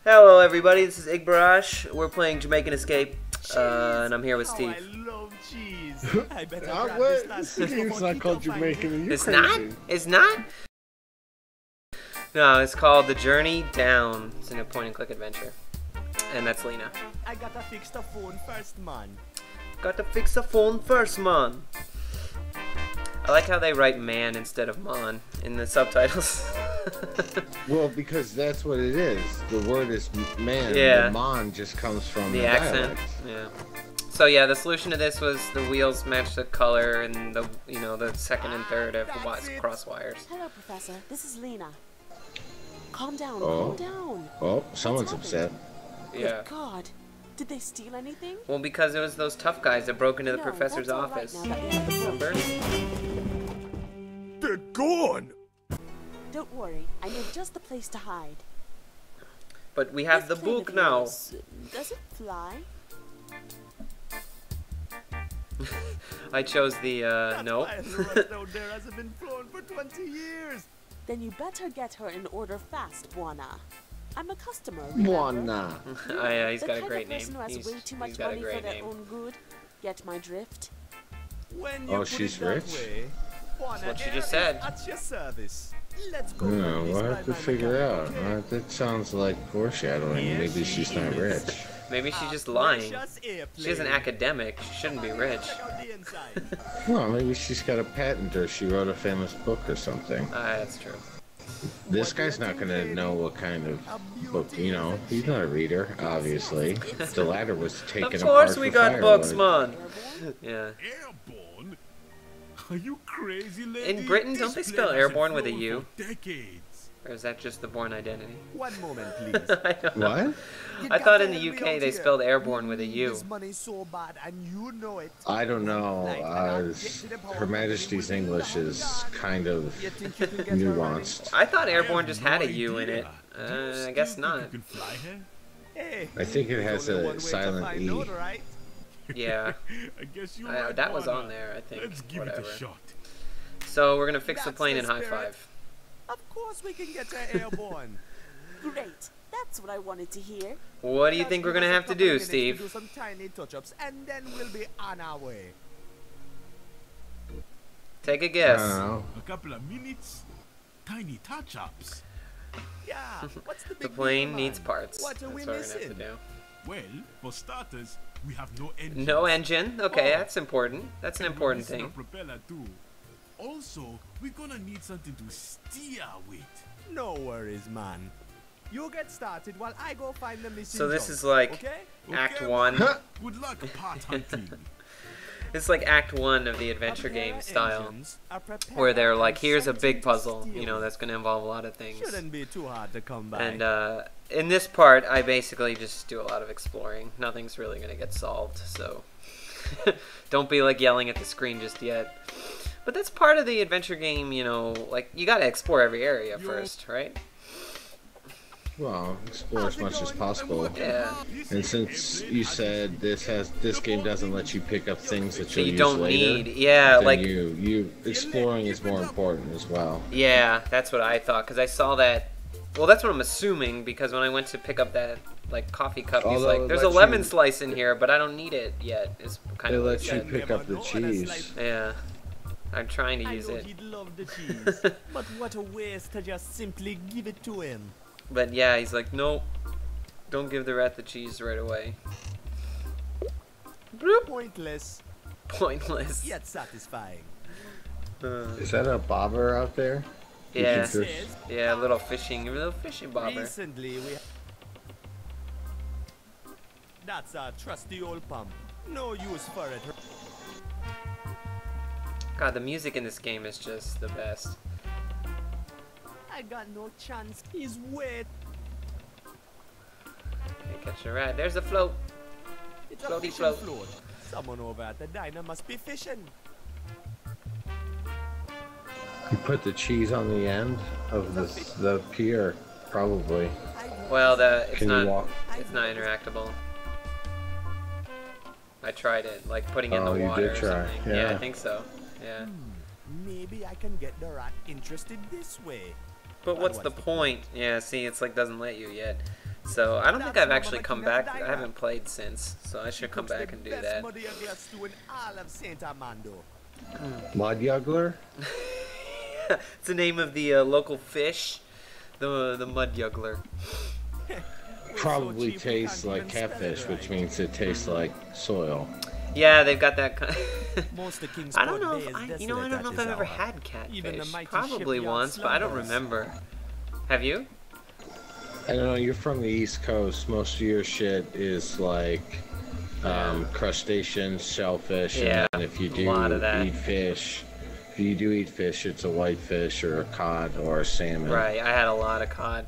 Hello everybody, this is Igbarash. We're playing Jamaican Escape, and I'm here with Steve. I love cheese. I bet It's not called Jamaican. It's not? It's not? No, it's called The Journey Down. It's a point and click adventure. And that's Lena. I gotta fix the phone first, man. Gotta fix the phone first, man. I like how they write man instead of mon in the subtitles. Well, because that's what it is. The word is man. Yeah. The mon just comes from the accent. dialect. Yeah. So yeah, the solution to this was the wheels match the color and the the second and third of cross wires. Hello, Professor. This is Lena. Calm down. Oh. Calm down. Oh, someone's upset. Yeah. Good God. Did they steal anything? Well, because it was those tough guys that broke into the No, professor's that's all right office. now that we have the book. Remember? They're gone. Don't worry. I know just the place to hide. But we have the This plane book of now. yours, does it fly? I chose the no. That rust out there hasn't been flown for 20 years. Then you better get her in order fast, Buana. I'm a customer, remember? Buana. Oh, yeah, he's The got a kind great of name. person who has way too much He's got a money for great their name. own good. Get my drift? When you Oh, put she's it that rich? way, That's what she Air just is said. At your service. Let's go. No, run this we'll by have to my figure mechanic, out. okay? That sounds like foreshadowing. Here Maybe she she's not is. rich. Maybe she's A just lying. precious She's an airplane. academic. She shouldn't be rich. Check out the inside. Well, maybe she's got a patent or she wrote a famous book or something. That's true. This guy's not gonna know what kind of book, he's not a reader, obviously. The ladder was taken Of apart course we for got books, firewood. man. Yeah. Airborne? Are you crazy, lady? In Britain, don't they This spell plane hasn't airborne with a flown U? for decades. Or is that just the born identity? 1 moment, please. I don't know. What? You I got thought to in the help me UK out they here. spelled airborne with a We need U. This money so bad, and you know it. I don't know. Like, and I'll get to the power Her Majesty's company English within is the kind of You think you can get her running? nuanced. I thought I airborne have just no had a U in it. idea. Do you I still guess think not. You can fly here? Hey, I think it there's has only a one way to silent find E. out, right? Yeah. I guess you're right, That was Warner. on there, I think. Let's give Whatever. it a shot. So we're gonna fix the That's plane the in high spirit. five. Of course we can get her airborne. Great. That's what I wanted to hear. What do you Just think we're give gonna us a have to couple do, minutes Steve? To do some tiny touch-ups, and then we'll be on our way. Take a I guess. don't know. A couple of minutes, tiny touch-ups. Yeah. What's the big The plane deal, needs man? parts. What That's are what we we're gonna have to missing? do. Well, for starters, we have no engine. No engine. Okay, Oh. that's important. That's an important A thing. propeller too. Also, we're gonna need something to steer with. No worries, man. You get started while I go find the missing So this junk, is like okay? Act Okay, 1. Good luck part hunting. It's like Act 1 of the adventure game style, where they're like, here's a big puzzle, that's going to involve a lot of things. Shouldn't be too hard to come by. And in this part, I basically just do a lot of exploring. Nothing's really going to get solved, so don't be like yelling at the screen just yet. But that's part of the adventure game, like you got to explore every area first, right? Well, explore as much as possible. Yeah. And since you said this game doesn't let you pick up things that So you'll you use don't later, need, yeah, then like, you exploring is more important as well. yeah, that's what I thought, because I saw that, well, that's what I'm assuming, because when I went to pick up that, like, coffee cup, he's Although like, it there's a lets lemon you- slice in here, but I don't need it yet, is kind It of what lets he you said. pick up the cheese. Yeah, I'm trying to I use know it. he'd love the cheese, but what a waste to just simply give it to him. But yeah, he's like, nope, don't give the rat the cheese right away. Bloop. Pointless, Pointless. yet satisfying. Is that a bobber out there? You Yeah, can just- yeah, little fishing bobber. Recently, we... That's a trusty old pump. No use for it. God, the music in this game is just the best. I got no chance. He's wet. Can't catch a rat. There's the float. It's a Floaty fishing float. float. Someone over at the diner must be fishing. You put the cheese on the end of the pier, probably. Well, it's Can you walk? interactable. I tried it, like putting it in Oh, the you water did or try. something. Yeah, I Yeah. think so. Yeah. Maybe I can get the rat interested this way. But what's the point? Yeah, see, it's like doesn't let you yet. So I don't think I've actually come back. Direct. I haven't played since, so I should come back and do that. Mud Juggler? It's the name of the local fish, the mud juggler. Probably tastes like catfish, which means it tastes like soil. Yeah, they've got that kind. I don't know Bay if is I don't desolate know at if I've this ever hour. had Even the catfish. mighty Probably shipyard once, but I don't slumbers. remember. Have you? I don't know, you're from the East Coast. Most of your shit is like crustaceans, shellfish, Yeah, and if you a lot of that. do eat fish, if you do eat fish, it's a whitefish or a cod or a salmon. Right, I had a lot of cod.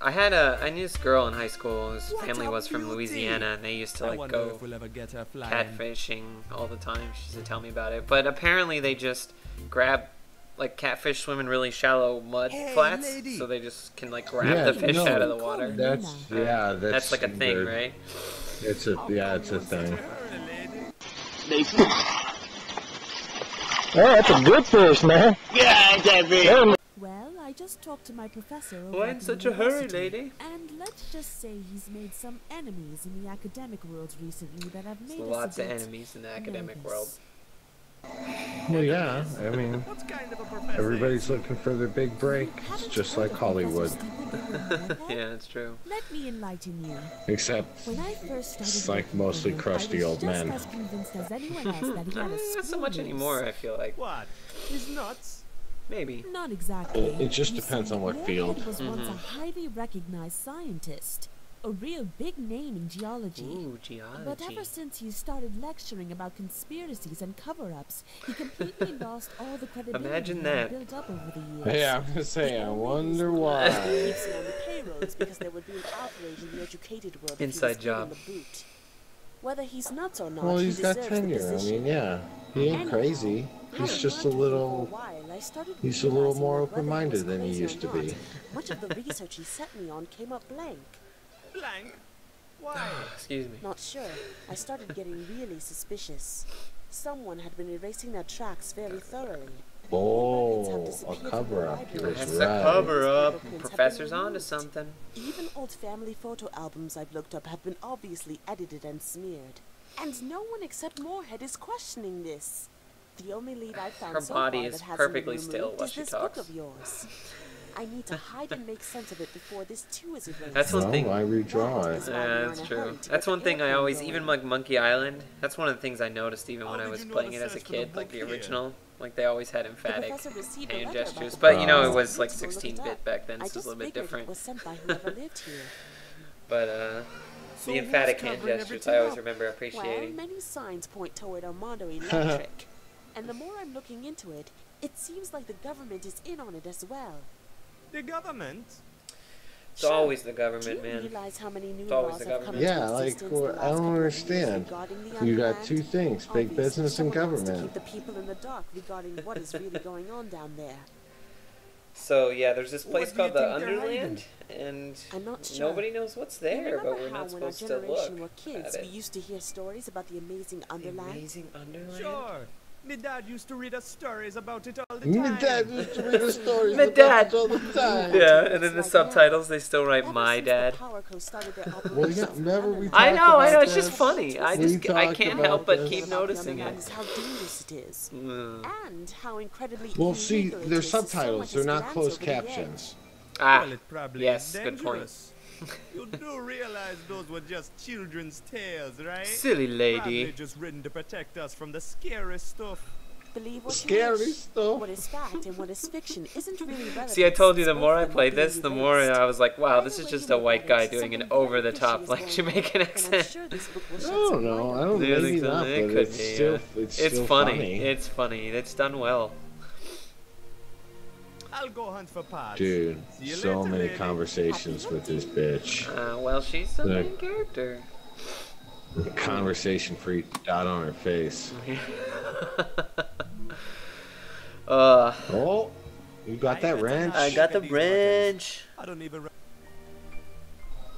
I knew this girl in high school whose family was from Louisiana, and they used to I like wonder go if we'll ever get her flying. catfishing all the time. She used to tell me about it. But apparently they just grab, like, catfish swim in really shallow mud Hey, flats, lady. so they just can like grab Yeah, the fish no. out of the water. That's Like a thing, they're- right? It's a thing. Well, I just talked to my professor over Why at in the such a hurry, university, lady? And let's just say he's made some enemies in the academic world recently that have made There's us lots a of bit enemies in the academic nervous. world. Well, yeah, I mean, What kind of a professor? everybody's looking for their big break. You It's haven't just heard like of Hollywood. Professor Stephen Moorhead? Yeah, it's true. Let me enlighten you. Except When I first started it's like working mostly for him, crusty I was old just men. as convinced as anyone else that he had a Not so school much race. anymore, I feel like. What? He's nuts. Maybe. Not exactly. It just You depends see, on what Moorhead field. was once a highly recognized scientist, a real big name in geology. Ooh, But ever geology. since he started lecturing about conspiracies and cover-ups, he completely lost all the credibility Imagine he had that. built up over the years. Yeah, I'm gonna say, I The only wonder reason why. he keeps me on the payroll is because there would be an outrage in the educated world if he Inside was given job. the boot. Whether he's nuts or not, Well, he he's got deserves the tenure. I position. mean, yeah, he ain't Anyhow, crazy. He's having just worked with a him little. for a while, I started He's a little realizing more that whether he was open-minded than he crazy or used to be. not, much of the research he sent me on came up blank. Blank. Why? Excuse me. Not sure. I started getting really suspicious. Someone had been erasing their tracks very thoroughly. Oh, a cover-up. He was That's right. a cover-up. Fingerprints have been Professor's onto removed. something. Even old family photo albums I've looked up have been obviously edited and smeared. And no one except Moorhead is questioning this. The only lead I've found Her so body far is that hasn't perfectly been still removed while is she this talks. book of yours. I need to hide and make sense of it before this too is erased. That's one Well, thing. I redraw it. That's why Yeah, we're that's in a true. hurry to That's get one the thing I airplane always, going. even like Monkey Island, that's one of the things I noticed even when How I did was you know playing the it as a search for the kid, like book the here? original. Like they always had emphatic professor received a hand letter about gestures. the But you know, book. it was like I need to go look it 16-bit up. back then, I so it's a just little bit figured different. It was sent by whoever lived here. But So the who's emphatic hand covering gestures everything I always up? remember Well, appreciating. many signs point toward Armando Electric. And the more I'm looking into it, it seems like the government is in on it as well. The government? It's always the Do government, you man. realize how many new It's always laws the have come government. into Yeah, like, existence in the I last don't couple of years understand. regarding the You got underland? two things, big Obviously, business and someone wants to government. keep the people in the dark regarding what is really going on down there. So yeah, there's this place What do you called the think they're Underland, and I'm not sure. nobody knows what's You there, but remember we're how not when our supposed to generation look were kids, at we it. used to hear stories about the amazing Underland? Amazing Underland. Sure. My dad used to read us stories about it all the My time. dad used to read the stories My about dad. it all the time. Yeah, and then the Like subtitles they still write Ever my since dad. The Power Co started their Well, yeah, operations in never we Underland, I know, about it's just this. funny. I We can't talked help about but this. keep about the noticing Underland it. is how dangerous it is. Mm. And how incredibly Well, see, illegal it they're is to subtitles. someone They're to not glance closed over the edge. captions. Ah, Well, it probably yes, is good point. dangerous. You do realize those were just children's tales, right? silly Probably lady. just written to protect us from the scary stuff. Believe what Scary you wish. stuff. What is fact and what is fiction isn't really relevant. See, I told you the since more both I of them are played being this, the more erased. I was like, wow, this Either is way just you a look white at it, guy doing an something very over-the-top fishy is like going Jamaican on, and I'm accent. sure this book will I shed don't some know. light I on don't it. Yeah, I maybe think so. not, It but could it's be, still yeah. it's It's still funny. It's funny. It's done well. I'll go hunt for parts. Dude, See you so later, many lady. conversations with this bitch. Well, she's the Look. main character. Conversation free dot on her face. Oh, you got that wrench? I got the wrench. I don't even.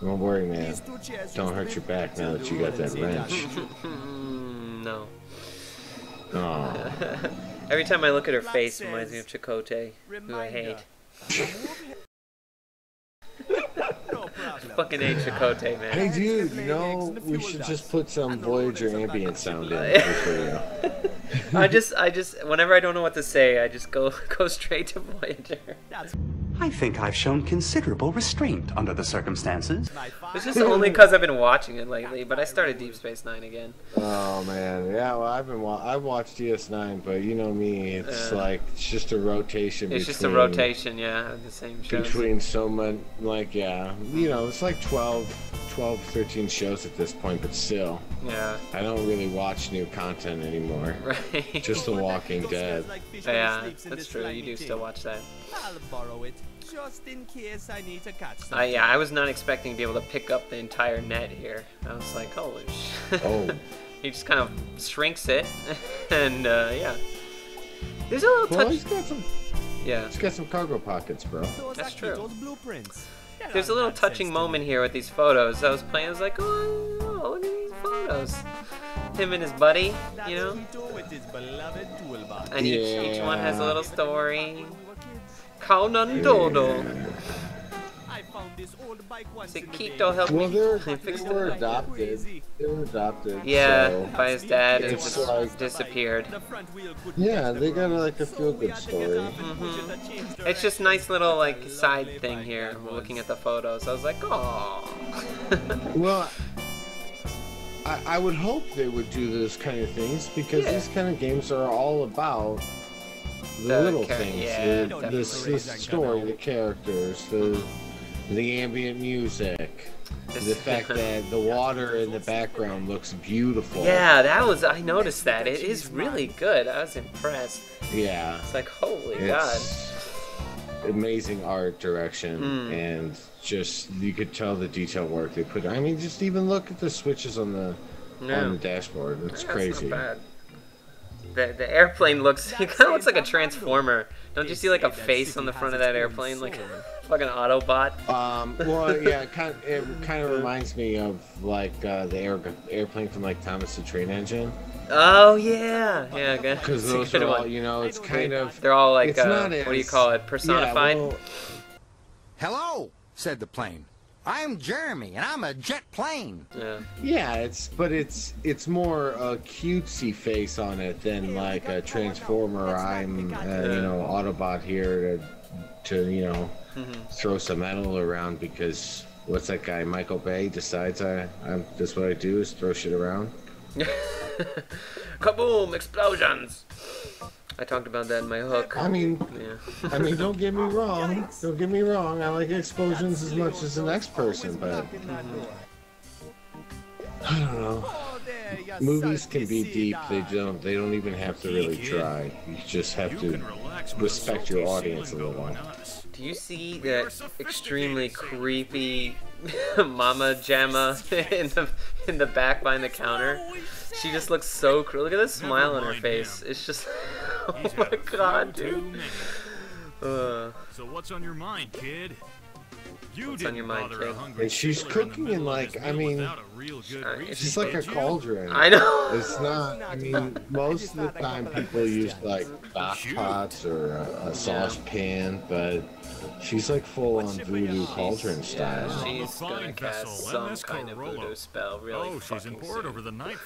Don't worry, man. These two chairs Don't used to hurt be your back now built that to you got the that wooden wrench. No. Oh, Every time I look at her Black face, it reminds me says, of Chakotay, who I hate. Reminder. Fucking A Chakotay, man. Hey dude, you know, we should just put some Voyager ambient sound in this video. I just, whenever I don't know what to say, I just go straight to Voyager. I think I've shown considerable restraint under the circumstances. It's just only because I've been watching it lately, but I started Deep Space Nine again. Oh man, yeah. Well, I've watched DS9, but you know me, it's like it's just a rotation. It's just a rotation, yeah, of the same shows. Between so much, like yeah, you know, it's like 12, 13 shows at this point, but still. Yeah. I don't really watch new content anymore. Right. Just The Walking Dead. Yeah, that's true. You do still watch that. I'll borrow it, just in case I need to catch something. Yeah, I was not expecting to be able to pick up the entire net here. I was like, holy shit. Oh. He just kind of shrinks it, and yeah. There's a little touch. Well, he's got some. Yeah. He's got some cargo pockets, bro. That's true. Those blueprints. There's a little touching moment here with these photos. I was playing, I was like, oh, look at these photos. Him and his buddy, you know? And each one has a little story. Kaunan Dodo. Sekito helped Well, me. they were adopted. They were adopted. Yeah, so by his dad, and it's just like- disappeared. Yeah, they got like a feel-good story. It's just nice little like side thing here. Looking at the photos, I was like, oh. Well, I would hope they would do those kind of things because these kind of games are all about the little things, yeah, the story, the characters, the ambient music, the fact that the water in the background looks beautiful. Yeah, I noticed that. It is really good. I was impressed. Yeah. It's like, holy God. Amazing art direction, and just, you could tell the detail work they put. I mean, just even look at the switches on the dashboard. It's crazy. Not bad. The airplane looks, it kind of looks like a transformer. Don't you see like a face on the front of that airplane, like a fucking Autobot? Well, yeah, it kind of reminds me of like the airplane from like Thomas the Train Engine. Oh yeah, yeah. Because those are all, you know, it's kind of. They're all like, it's not what do you call it? Personified. Yeah, well, Hello, said the plane. I'm Jeremy, and I'm a jet plane. yeah, it's more a cutesy face on it than like a transformer. I'm you know, Autobot here to you know throw some metal around because what's that guy Michael Bay decides that's what I do is throw shit around. Kaboom! Explosions! I talked about that in my hook. I mean, yeah. I mean, don't get me wrong. Don't get me wrong. I like explosions as much as the next person, but I don't know. Movies can be deep. They don't even have to really try. You just have to respect your audience a little. Do you see that extremely creepy Mama Jamma in the back behind the counter? She just looks so cool. Look at this smile on her face. It's just, oh my God, dude. So what's on your mind, kid? What's on your mind, kid? And she's cooking in like, I mean, she's like a cauldron. I know. It's not. I mean, most of the time people use like stock pots or a saucepan, but she's like full on voodoo cauldron style. Yeah, she's gonna cast some kind of voodoo spell really fucking soon. over the night.